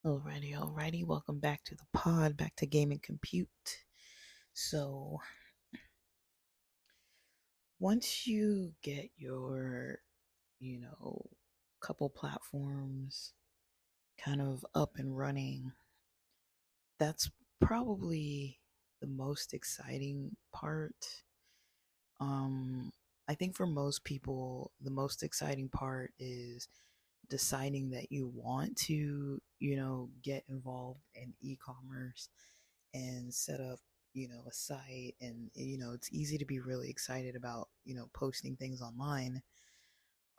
Alrighty. Welcome back to the pod, back to Game and Compute. So, once you get your, couple platforms kind of up and running, that's probably the most exciting part. I think for most people, the most exciting part is deciding that you want to, get involved in e-commerce and set up, a site. And, it's easy to be really excited about, posting things online.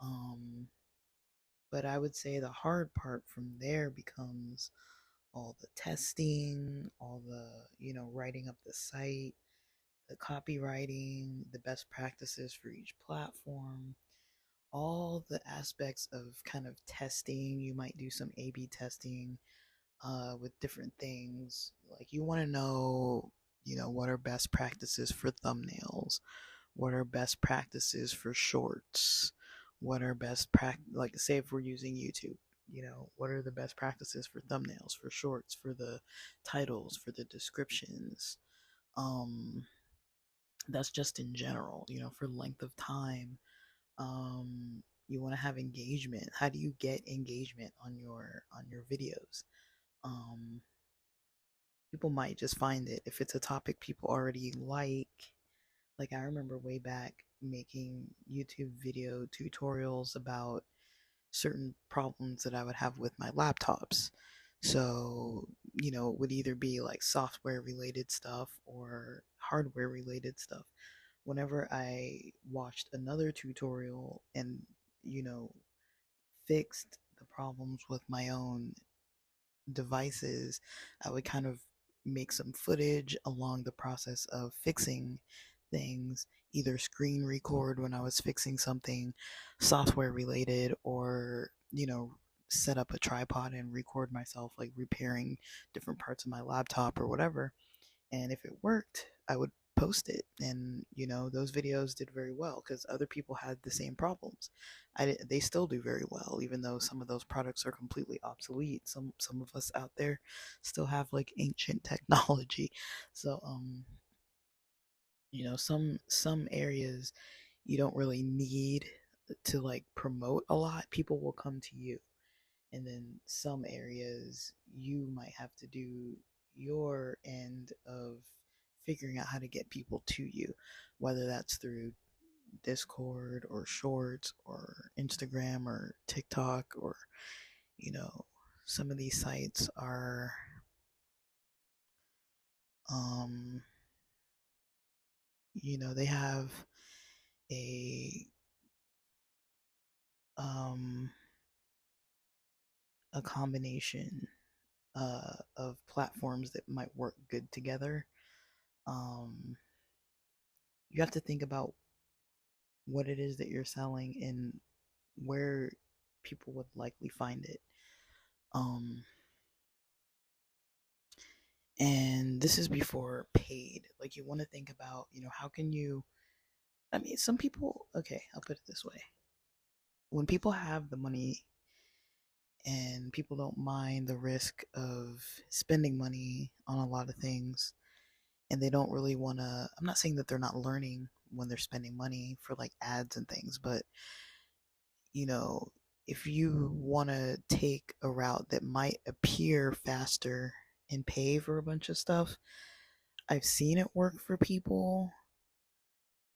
Um, but I would say the hard part from there becomes all the testing, all the, writing up the site, the copywriting, the best practices for each platform, all the aspects of kind of testing. You might do some A/B testing with different things. Like you want to know, what are best practices for thumbnails? What are best practices for shorts? What are like say if we're using YouTube, what are the best practices for thumbnails, for shorts, for the titles, for the descriptions? Um, that's just in general, for length of time. You want to have engagement. How do you get engagement on your videos? Um, People might just find it if it's a topic people already like. Like I remember way back making YouTube video tutorials about certain problems that I would have with my laptops. So, it would either be like software related stuff or hardware related stuff. Whenever I watched another tutorial and, fixed the problems with my own devices, I would kind of make some footage along the process of fixing things, either screen record when I was fixing something software related, or, set up a tripod and record myself like repairing different parts of my laptop or whatever. And if it worked, I would post it. And, those videos did very well because other people had the same problems. They still do very well, even though some of those products are completely obsolete. Some of us out there still have like ancient technology. So, some areas you don't really need to like promote a lot. People will come to you. And then some areas you might have to do your end of figuring out how to get people to you, whether that's through Discord or Shorts or Instagram or TikTok, or, you know, some of these sites are, um, they have a, um, a combination of platforms that might work good together. Um, you have to think about what it is that you're selling and where people would likely find it. Um, and this is before paid. Like you want to think about, how can you, I mean, some people, okay, I'll put it this way. When people have the money and people don't mind the risk of spending money on a lot of things, and they don't really want to, I'm not saying that they're not learning when they're spending money for like ads and things, but you know, if you want to take a route that might appear faster and pay for a bunch of stuff, I've seen it work for people.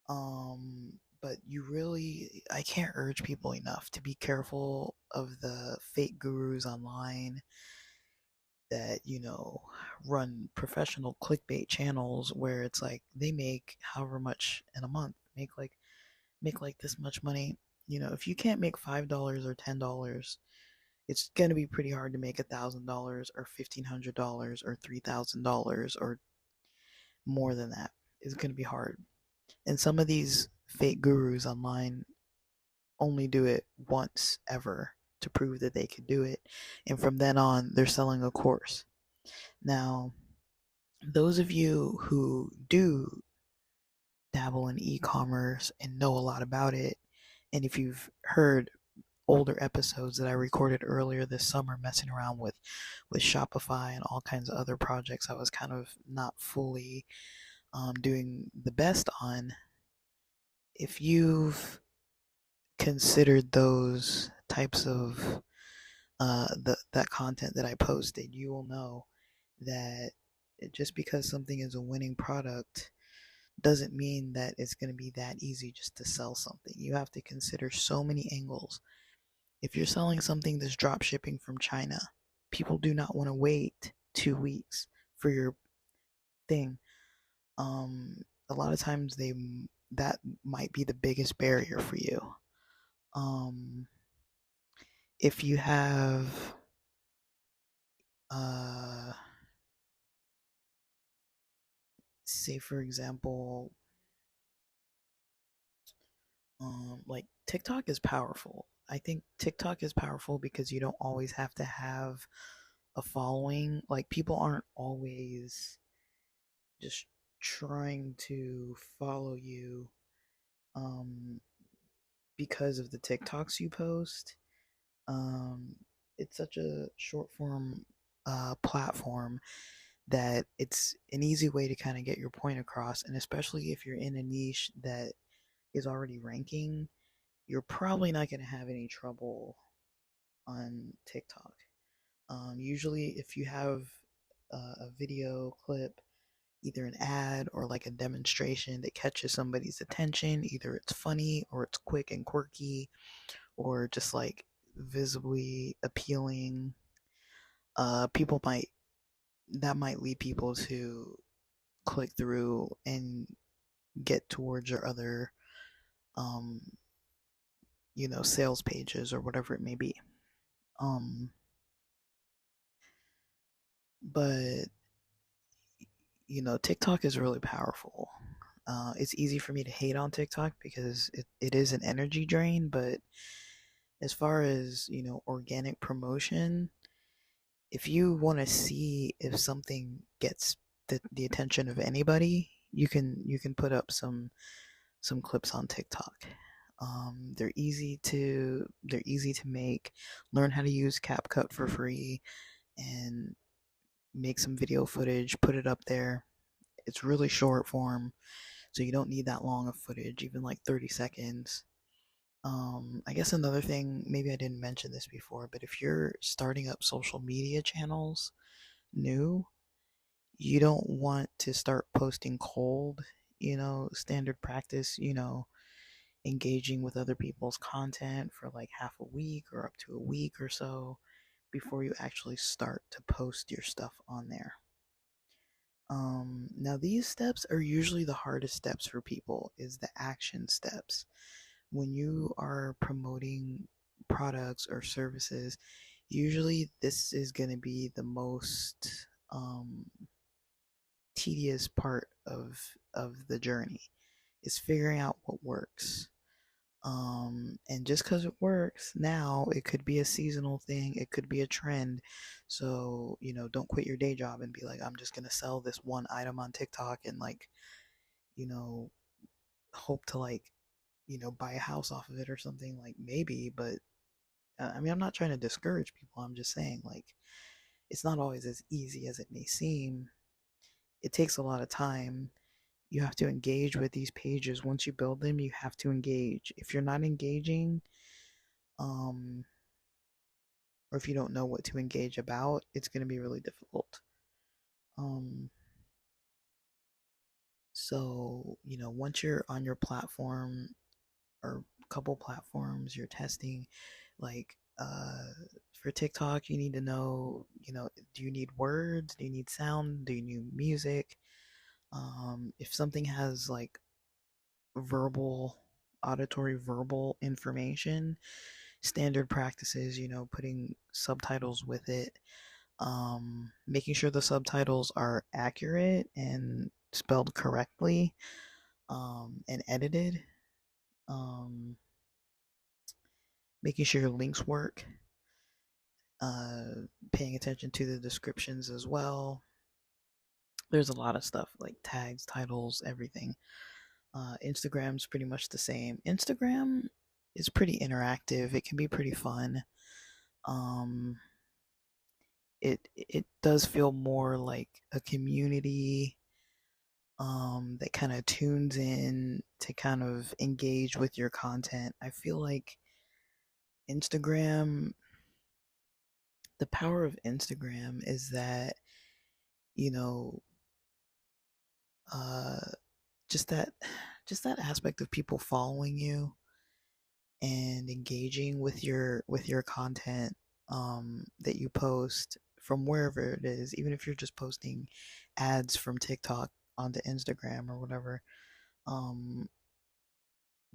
But I can't urge people enough to be careful of the fake gurus online that, run professional clickbait channels where it's like they make however much in a month, make like this much money. If you can't make $5 or $10, it's gonna be pretty hard to make $1,000 or $1,500 or $3,000 or more than that. It's gonna be hard. And some of these fake gurus online only do it once ever to prove that they could do it, and from then on, they're selling a course. Now, those of you who do dabble in e-commerce and know a lot about it. And if you've heard older episodes that I recorded earlier this summer messing around with Shopify and all kinds of other projects I was kind of not fully doing the best on. If you've considered those types of that content that I posted, you will know that just because something is a winning product doesn't mean that it's going to be that easy just to sell something. You have to consider so many angles. If you're selling something that's drop shipping from China, people do not want to wait 2 weeks for your thing. A lot of times that might be the biggest barrier for you. Um, if you have uh, say for example, like TikTok is powerful. I think TikTok is powerful because you don't always have to have a following. Like people aren't always just trying to follow you um, because of the TikToks you post. Um, it's such a short form platform that it's an easy way to kind of get your point across. And especially if you're in a niche that is already ranking, you're probably not going to have any trouble on TikTok. Usually, if you have a video clip, either an ad or like a demonstration that catches somebody's attention, either it's funny or it's quick and quirky or just like visibly appealing, people might that might lead people to click through and get towards your other um, sales pages or whatever it may be. Um, but TikTok is really powerful. It's easy for me to hate on TikTok because it is an energy drain, but as far as, organic promotion, if you want to see if something gets the attention of anybody, you can put up some clips on TikTok. They're easy to make. Learn how to use CapCut for free and make some video footage, put it up there. It's really short form, so you don't need that long of footage, even like 30 seconds. I guess another thing, maybe I didn't mention this before, but if you're starting up social media channels new, you don't want to start posting cold, standard practice, engaging with other people's content for like half a week or up to a week or so before you actually start to post your stuff on there. Now these steps are usually the hardest steps for people, is the action steps. When you are promoting products or services, usually this is going to be the most tedious part of the journey, is figuring out what works. And just because it works now, it could be a seasonal thing, it could be a trend. So, don't quit your day job and be like, I'm just gonna sell this one item on TikTok and like, you know, hope to like, buy a house off of it or something. Like maybe, but I mean, I'm not trying to discourage people. I'm just saying like it's not always as easy as it may seem. It takes a lot of time. You have to engage with these pages. Once you build them, you have to engage. If you're not engaging, um, or if you don't know what to engage about, it's going to be really difficult. Um, so, once you're on your platform or a couple platforms, you're testing, like, for TikTok, you need to know, do you need words? Do you need sound? Do you need music? If something has like auditory verbal information, standard practices, putting subtitles with it, making sure the subtitles are accurate and spelled correctly, and edited, um, making sure your links work, paying attention to the descriptions as well. There's a lot of stuff like tags, titles, everything. Instagram's pretty much the same. Instagram is pretty interactive. It can be pretty fun. Um, it does feel more like a community that kind of tunes in to kind of engage with your content. I feel like Instagram, the power of Instagram is that, you know, uh, just that, just that aspect of people following you and engaging with your content that you post from wherever it is, even if you're just posting ads from TikTok onto Instagram or whatever. Um,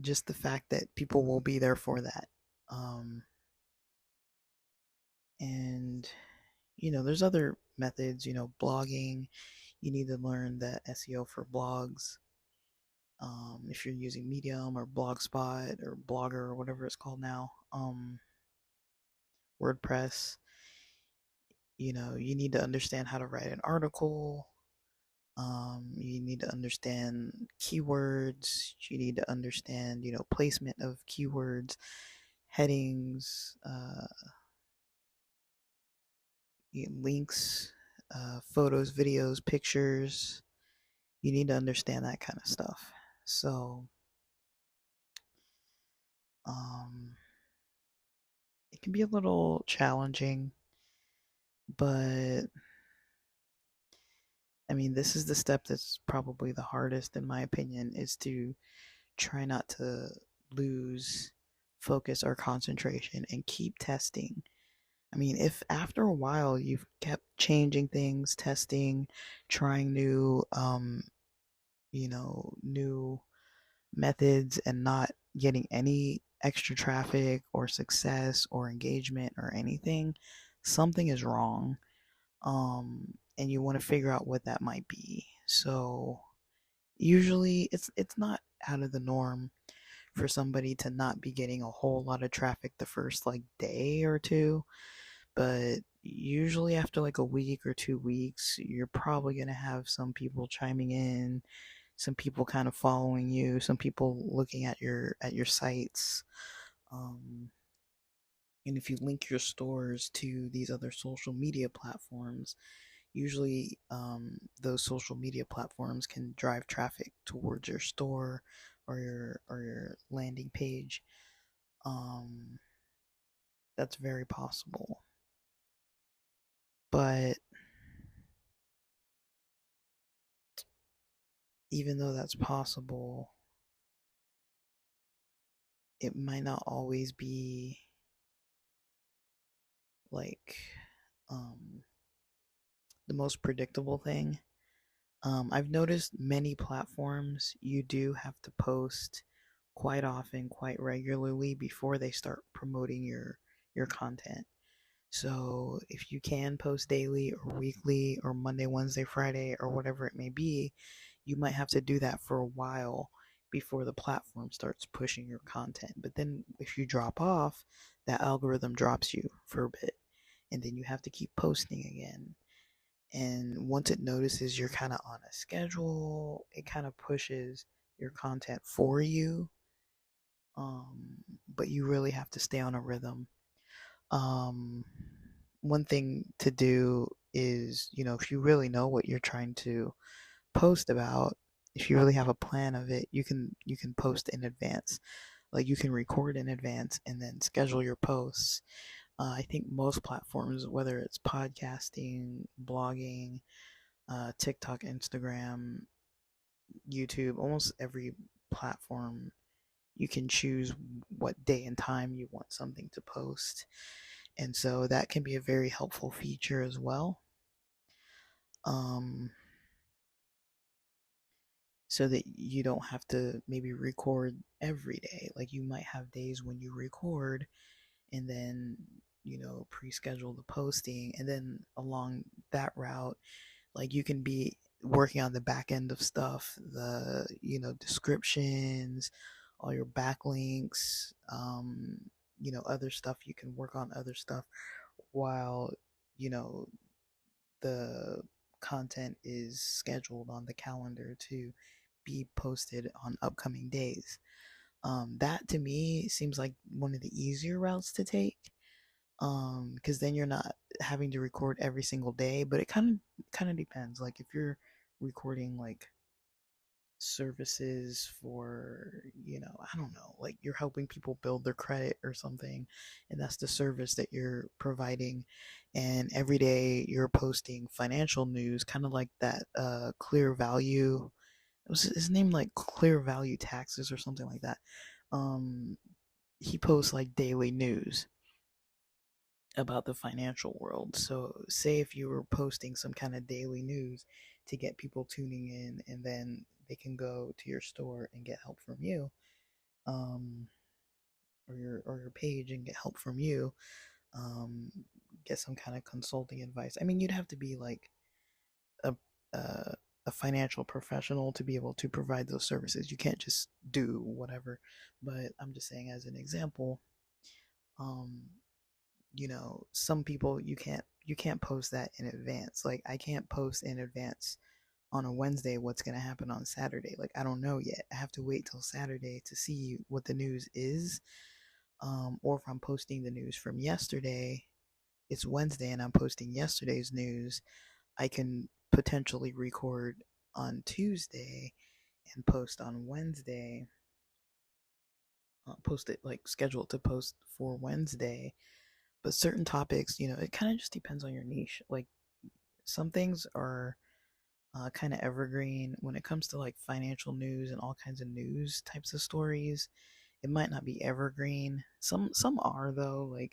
just the fact that people will be there for that. Um, and there's other methods. Blogging. You need to learn the SEO for blogs. If you're using Medium or Blogspot or Blogger or whatever it's called now, WordPress, you need to understand how to write an article. You need to understand keywords. You need to understand, placement of keywords, headings, links, photos, videos, pictures. You need to understand that kind of stuff. So, um, it can be a little challenging, but I mean, this is the step that's probably the hardest, in my opinion, is to try not to lose focus or concentration and keep testing. I mean, if after a while you've kept changing things, testing, trying new methods and not getting any extra traffic or success or engagement or anything, something is wrong. And you want to figure out what that might be. So usually it's not out of the norm for somebody to not be getting a whole lot of traffic the first like day or two, but usually after like a week or 2 weeks, you're probably going to have some people chiming in, some people kind of following you, some people looking at your sites. um, and if you link your stores to these other social media platforms, usually those social media platforms can drive traffic towards your store or your landing page. um, that's very possible, but even though that's possible, it might not always be like um, the most predictable thing. I've noticed many platforms you do have to post quite often, quite regularly before they start promoting your content. So if you can post daily or weekly or Monday, Wednesday, Friday, or whatever it may be, you might have to do that for a while before the platform starts pushing your content. But then if you drop off, that algorithm drops you for a bit, and then you have to keep posting again. And once it notices you're kind of on a schedule, it kind of pushes your content for you. But you really have to stay on a rhythm. um, One thing to do is, if you really know what you're trying to post about, if you really have a plan of it, you can post in advance. Like you can record in advance and then schedule your posts. I think most platforms, whether it's podcasting, blogging, TikTok, Instagram, YouTube, almost every platform, you can choose what day and time you want something to post. And so that can be a very helpful feature as well. Um, so that you don't have to maybe record every day. Like you might have days when you record and then, pre-schedule the posting. And then along that route, like you can be working on the back end of stuff, the, descriptions, all your backlinks, other stuff. You can work on other stuff while, you know, the content is scheduled on the calendar to be posted on upcoming days. That to me seems like one of the easier routes to take. Because then you're not having to record every single day, but it kind of depends. Like if you're recording like services for, I don't know, like you're helping people build their credit or something, and that's the service that you're providing, and every day you're posting financial news, kind of like that Clear Value, it was his name, like Clear Value Taxes or something like that. um he posts like daily news about the financial world. So, say if you were posting some kind of daily news to get people tuning in, and then they can go to your store and get help from you, um, or your page and get help from you, um, get some kind of consulting advice. I mean, you'd have to be like a a, a financial professional to be able to provide those services. You can't just do whatever. But I'm just saying, as an example, um, some people you can't post that in advance. Like I can't post in advance on a Wednesday what's going to happen on Saturday. Like I don't know yet. I have to wait till Saturday to see what the news is. Or if I'm posting the news from yesterday, it's Wednesday and I'm posting yesterday's news, I can potentially record on Tuesday and post on Wednesday. Post it, like schedule it to post for Wednesday. But certain topics, it kind of just depends on your niche. Like some things are kind of evergreen when it comes to like financial news and all kinds of news types of stories. It might not be evergreen. Some are though, like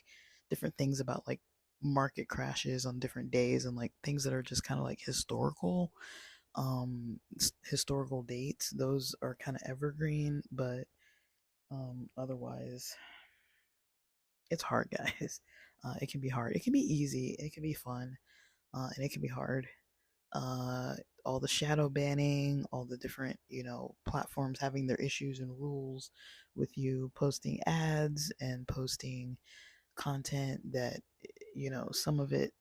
different things about like market crashes on different days, and like things that are just kind of like historical dates. Those are kind of evergreen, but otherwise it's hard, guys. It can be hard. It can be easy. It can be fun, and it can be hard. Uh, all the shadow banning, all the different platforms having their issues and rules with you posting ads and posting content that some of it,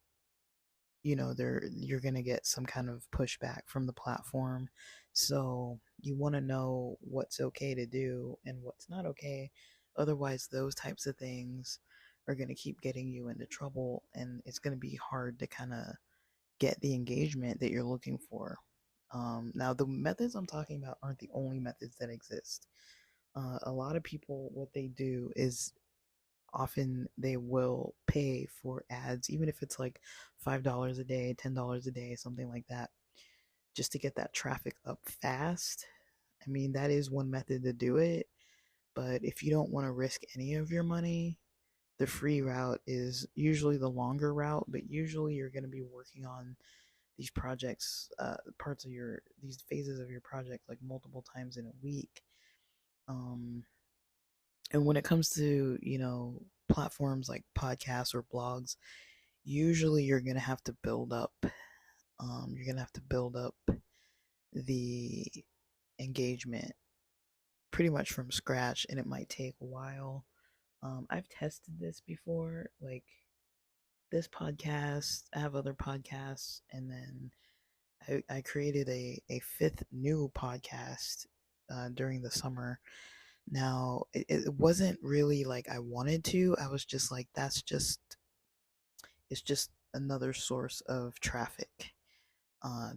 you're gonna get some kind of pushback from the platform. So you want to know what's okay to do and what's not okay. Otherwise, those types of things are going to keep getting you into trouble, and it's going to be hard to kind of get the engagement that you're looking for. Now, the methods I'm talking about aren't the only methods that exist. A lot of people, what they do is often they will pay for ads, even if it's like $5 a day, $10 a day, something like that, just to get that traffic up fast. I mean, that is one method to do it, but if you don't want to risk any of your money, the free route is usually the longer route, but usually you're going to be working on these projects, parts of these phases of your project, like multiple times in a week. Um, and when it comes to, platforms like podcasts or blogs, usually you're going to have to build up the engagement pretty much from scratch, and it might take a while. I've tested this before, like this podcast, I have other podcasts, and then I created a fifth new podcast during the summer. Now, it wasn't really like I wanted to. I was just like, it's just another source of traffic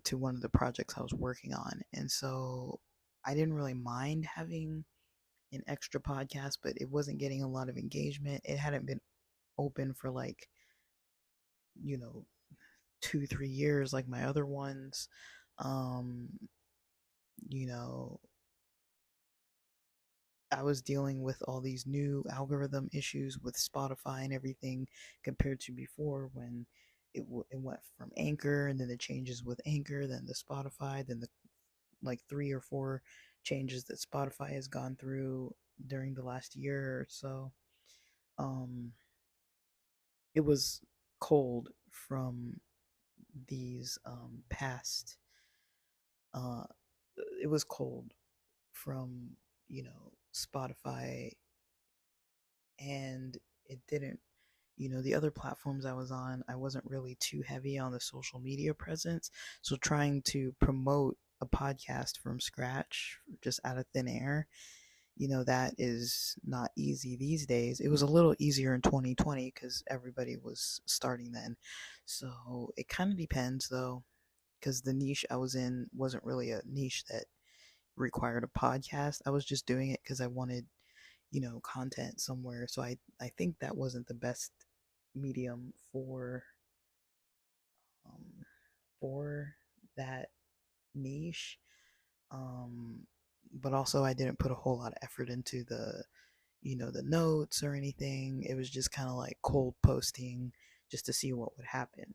to one of the projects I was working on. And so I didn't really mind having an extra podcast, but it wasn't getting a lot of engagement. It hadn't been open for like, you know, 2 3 years like my other ones. um you know I was dealing with all these new algorithm issues with Spotify and everything compared to before, when it went from Anchor, and then the changes with Anchor, then the Spotify, then the like 3 or 4 changes that Spotify has gone through during the last year or so. um it was cold from these past uh it was cold from Spotify, and it didn't, the other platforms I was on, I wasn't really too heavy on the social media presence. So trying to promote a podcast from scratch, just out of thin air, that is not easy these days. It was a little easier in 2020 because everybody was starting then. So it kind of depends though, because the niche I was in wasn't really a niche that required a podcast. I was just doing it because I wanted, content somewhere. So I think that wasn't the best medium um, for that niche. Um, but also I didn't put a whole lot of effort into the notes or anything. It was just kind of like cold posting just to see what would happen.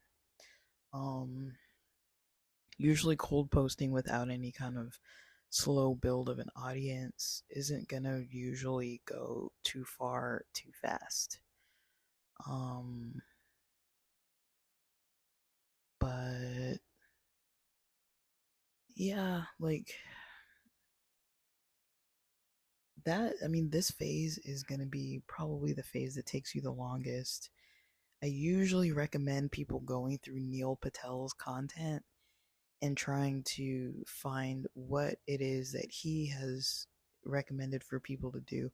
Um, Usually cold posting without any kind of slow build of an audience isn't gonna usually go too far too fast. Um, but yeah, like that, I mean, this phase is gonna be probably the phase that takes you the longest. I usually recommend people going through Neil Patel's content and trying to find what it is that he has recommended for people to do.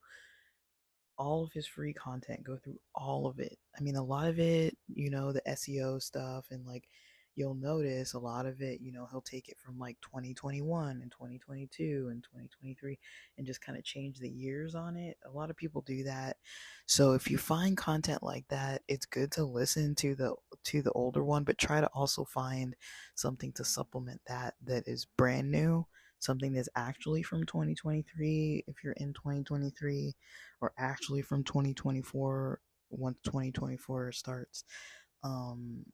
All of his free content, go through all of it. I mean, a lot of it, the SEO stuff, and like you'll notice a lot of it, he'll take it from like 2021 and 2022 and 2023 and just kind of change the years on it. A lot of people do that. So if you find content like that, it's good to listen to the older one, but try to also find something to supplement that is brand new, something that's actually from 2023 if you're in 2023, or actually from 2024 once 2024 starts. um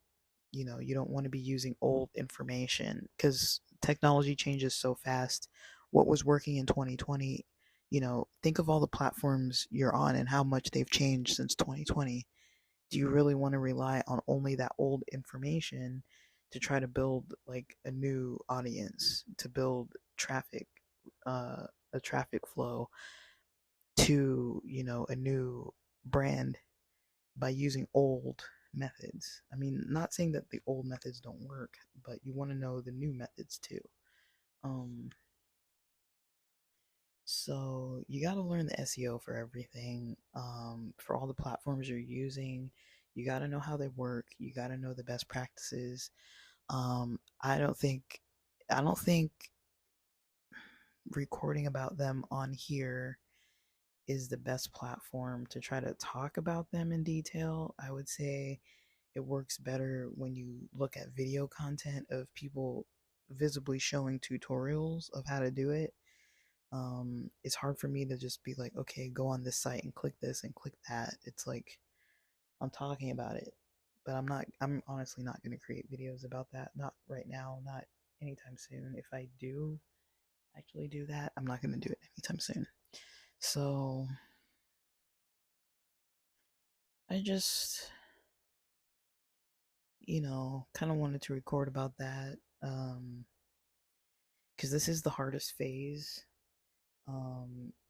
you don't want to be using old information because technology changes so fast. What was working in 2020, think of all the platforms you're on and how much they've changed since 2020. Do you really want to rely on only that old information to try to build like a new audience, to build traffic, a traffic flow to, a new brand by using old methods? I mean, not saying that the old methods don't work, but you want to know the new methods too. Um, so you got to learn the SEO for everything, for all the platforms you're using. You got to know how they work. You got to know the best practices. Um, I don't think, I don't think recording about them on here is the best platform to try to talk about them in detail. I would say it works better when you look at video content of people visibly showing tutorials of how to do it. It's hard for me to just be like, okay, go on this site and click this and click that. It's like I'm talking about it, but I'm honestly not going to create videos about that. Not right now, not anytime soon. If I do actually do that, I'm not going to do it anytime soon. So I just, kind of wanted to record about that. Because this is the hardest phase.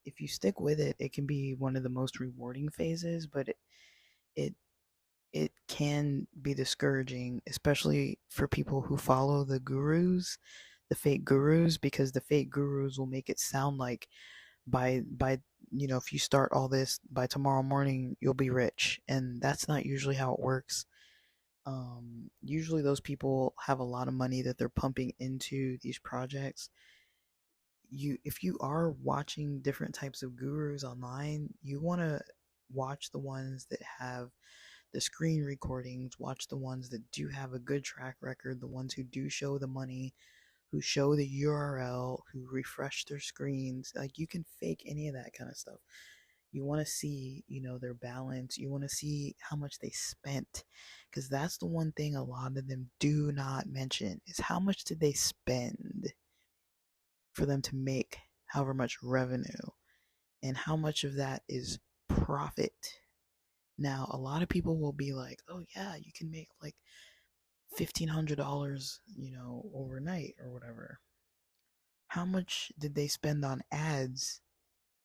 If you stick with it, it can be one of the most rewarding phases, but it it can be discouraging, especially for people who follow the gurus, the fake gurus, because the fake gurus will make it sound like by if you start all this by tomorrow morning you'll be rich, and that's not usually how it works. Usually those people have a lot of money that they're pumping into these projects. If you are watching different types of gurus online, you want to watch the ones that have the screen recordings, watch the ones that do have a good track record, the ones who do show the money, who show the URL, who refresh their screens. Like, you can fake any of that kind of stuff. You want to see, their balance. You want to see how much they spent, because that's the one thing a lot of them do not mention is how much did they spend for them to make however much revenue, and how much of that is profit. Now, a lot of people will be like, oh yeah, you can make like $1,500, overnight or whatever. How much did they spend on ads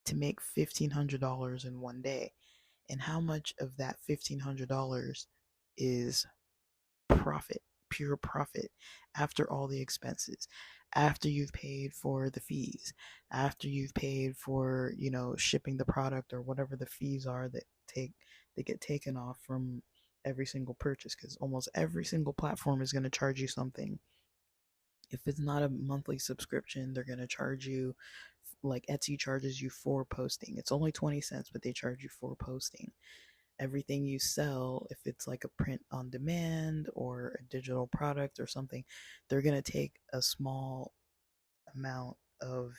to make $1,500 in one day? And how much of that $1,500 is profit, pure profit, after all the expenses, after you've paid for the fees, after you've paid for, shipping the product or whatever the fees are that get taken off from every single purchase, because almost every single platform is going to charge you something. If it's not a monthly subscription, they're going to charge you, like Etsy charges you for posting. It's only 20 cents, but they charge you for posting. Everything you sell, if it's like a print on demand or a digital product or something, they're going to take a small amount of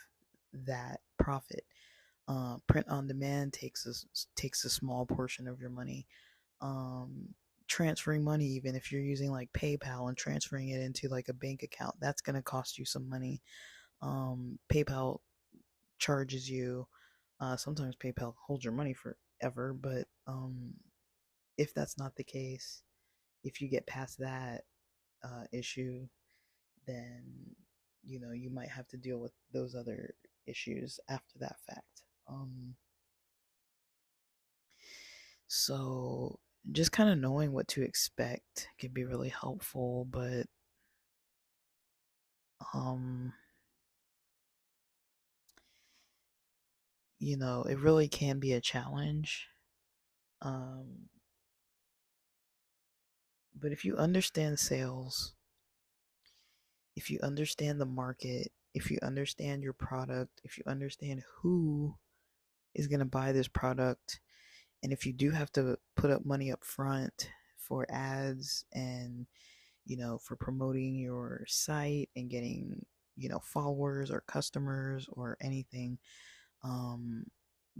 that profit. Print on demand takes a small portion of your money. um, Transferring money, even if you're using like PayPal and transferring it into like a bank account, that's going to cost you some money. PayPal charges you. Sometimes PayPal holds your money forever, but if that's not the case, if you get past that issue, then you might have to deal with those other issues after that fact. So just kind of knowing what to expect can be really helpful, but um it really can be a challenge. Um but if you understand sales, if you understand the market, if you understand your product, if you understand who is going to buy this product, and if you do have to put up money up front for ads and for promoting your site and getting followers or customers or anything, um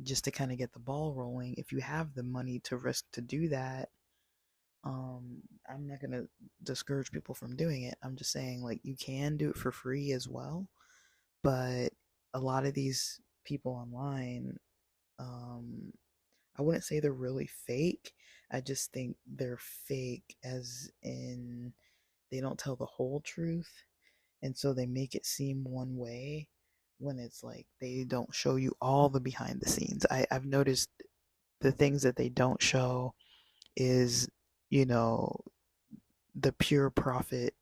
just to kind of get the ball rolling, if you have the money to risk to do that, I'm not going to discourage people from doing it. I'm just saying, like, you can do it for free as well, but a lot of these people online, um I wouldn't say they're really fake. I just think they're fake as in they don't tell the whole truth. And so they make it seem one way when it's like they don't show you all the behind the scenes. I've noticed the things that they don't show is, you know, the pure profit.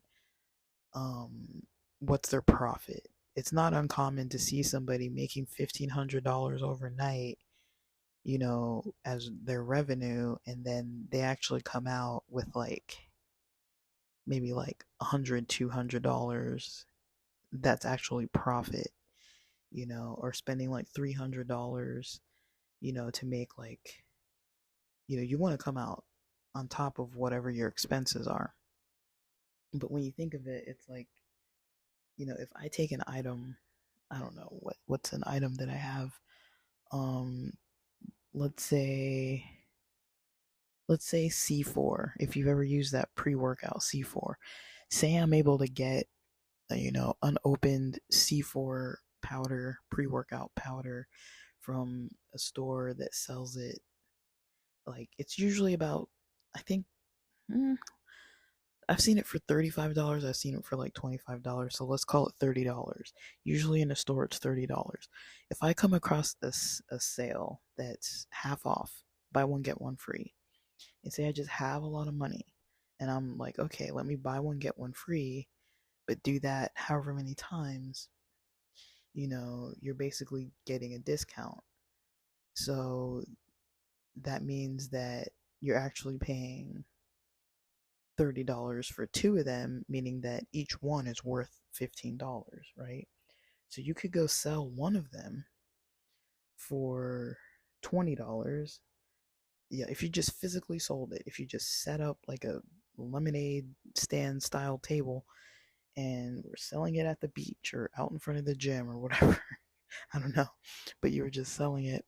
What's their profit? It's not uncommon to see somebody making $1,500 overnight, as their revenue, and then they actually come out with like maybe like $100, $200 that's actually profit, or spending like $300, to make like, you want to come out on top of whatever your expenses are. But when you think of it, it's like, if I take an item, I don't know what's an item that I have. Um, let's say C4. If you've ever used that pre-workout C4, say I'm able to get unopened C4 powder, pre-workout powder from a store that sells it. Like, it's usually about, I think, mm, I've seen it for $35. I've seen it for like $25. So let's call it $30. Usually in a store, it's $30. If I come across a sale that's half off, buy one, get one free, and say I just have a lot of money, and I'm like, okay, let me buy one, get one free, but do that however many times, you're basically getting a discount. So that means that you're actually paying $30 for two of them, meaning that each one is worth $15, right? So you could go sell one of them for $20. Yeah, if you just physically sold it, if you just set up like a lemonade stand style table and were selling it at the beach or out in front of the gym or whatever, I don't know, but you were just selling it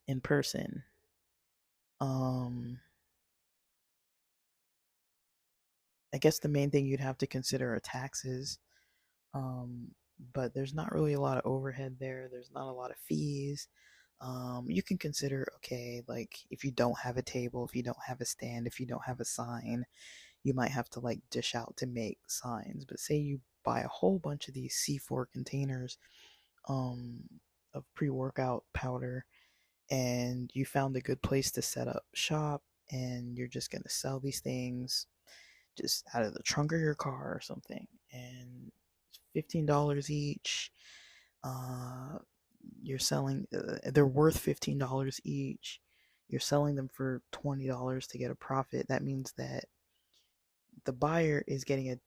in person. Um, I guess the main thing you'd have to consider are taxes. Um, but there's not really a lot of overhead there. There's not a lot of fees. You can consider, okay, like if you don't have a table, if you don't have a stand, if you don't have a sign, you might have to like dish out to make signs. But say you buy a whole bunch of these C4 containers um, of pre-workout powder, and you found a good place to set up shop, and you're just going to sell these things just out of the trunk of your car or something. And $15 each. Uh, you're selling, they're worth $15 each. You're selling them for $20 to get a profit. That means that the buyer is getting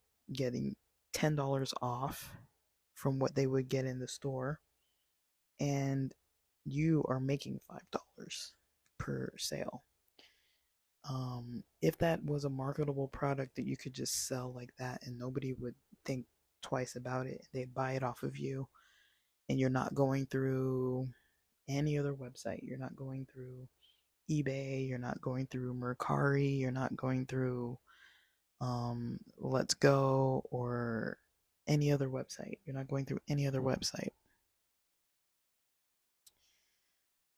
$10 off from what they would get in the store, and you are making $5 per sale. If that was a marketable product that you could just sell like that and nobody would think twice about it, they'd buy it off of you, and you're not going through any other website, you're not going through eBay, you're not going through Mercari, you're not going through Let's Go or any other website. You're not going through any other website.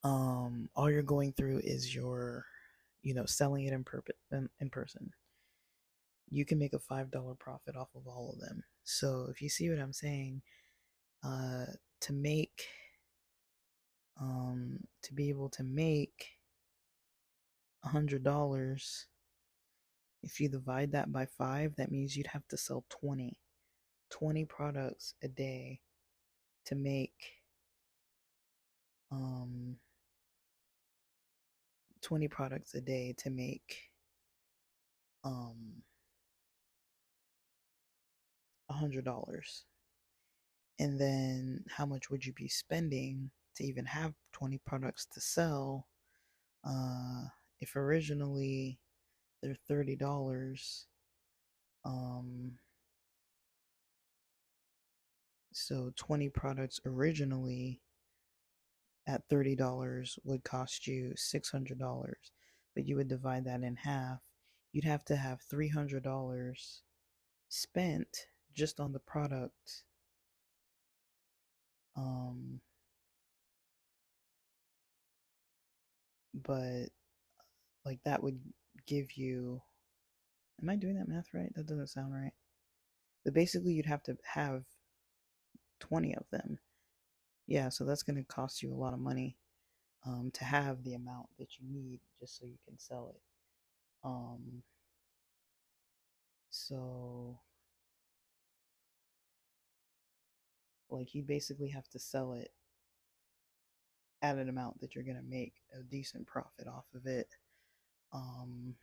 All you're going through is your, selling it in person. You can make a $5 profit off of all of them. So if you see what I'm saying, uh, to make, to be able to make $100, if you divide that by 5, that means you'd have to sell 20 products a day to make, um, 20 products a day to make, um, $100. And then how much would you be spending to even have 20 products to sell? Uh, if originally they're $30, um, so 20 products originally at $30 would cost you $600, but you would divide that in half. You'd have to have $300 spent just on the product. Um, but like that would give you. Am I doing that math right? That doesn't sound right. But basically, you'd have to have 20 of them. Yeah, so that's going to cost you a lot of money to have the amount that you need just so you can sell it. Um, so, like, you basically have to sell it at an amount that you're going to make a decent profit off of it. Um,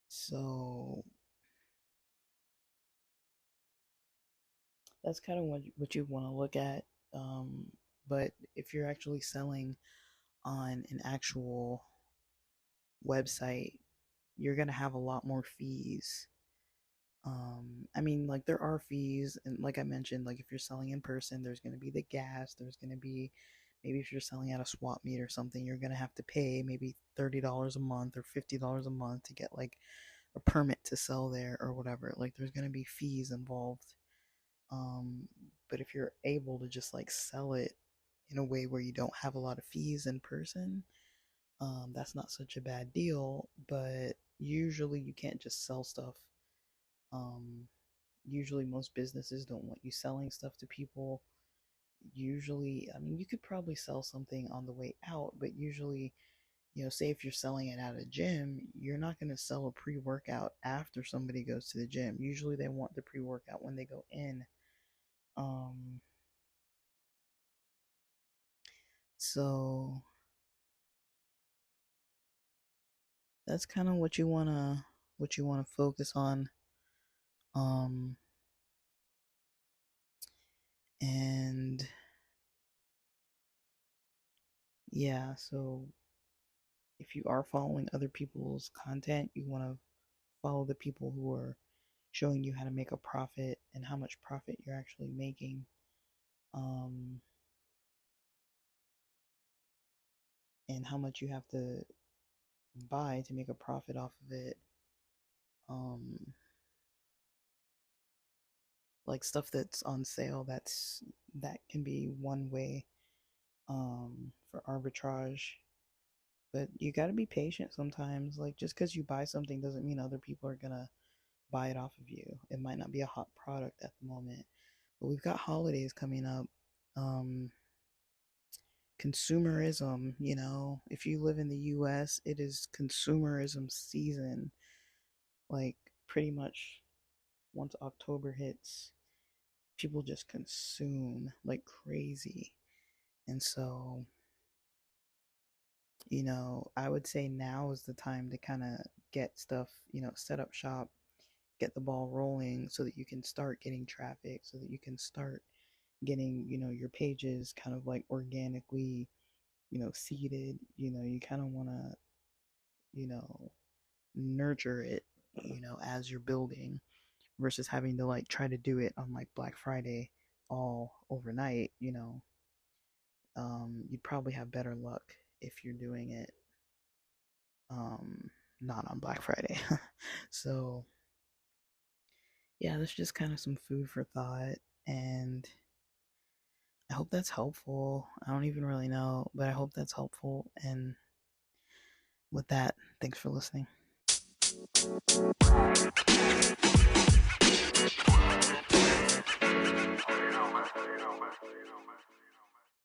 so, that's kind of what you want to look at. Um, but if you're actually selling on an actual website, you're going to have a lot more fees. I mean, like there are fees, and like I mentioned, like if you're selling in person, there's going to be the gas, there's going to be maybe if you're selling at a swap meet or something, you're going to have to pay maybe $30 a month or $50 a month to get like a permit to sell there or whatever. Like there's going to be fees involved. Um, but if you're able to just like sell it in a way where you don't have a lot of fees in person, that's not such a bad deal. But usually you can't just sell stuff. Um, Usually most businesses don't want you selling stuff to people. Usually, I mean, you could probably sell something on the way out, but usually, say if you're selling it at a gym, you're not going to sell a pre-workout after somebody goes to the gym. Usually they want the pre-workout when they go in. Um, so that's kind of what you want to focus on. Um, and yeah, so if you are following other people's content, you want to follow the people who are showing you how to make a profit and how much profit you're actually making. Um, and how much you have to buy to make a profit off of it. Um, like stuff that's on sale, that can be one way for arbitrage. But you got to be patient sometimes. Like just because you buy something doesn't mean other people are gonna buy it off of you. It might not be a hot product at the moment, but we've got holidays coming up. Um, Consumerism, if you live in the US, it is consumerism season. Like pretty much once October hits, people just consume like crazy. And so, I would say now is the time to kind of get stuff, set up shop, get the ball rolling so that you can start getting traffic, so that you can start getting, your pages kind of like organically, seeded. You kind of want to, you know, nurture it, as you're building versus having to like try to do it on like Black Friday all overnight. You'd probably have better luck if you're doing it um, not on Black Friday. So, yeah, that's just kind of some food for thought. And I hope that's helpful. I don't even really know, but I hope that's helpful. And with that, thanks for listening.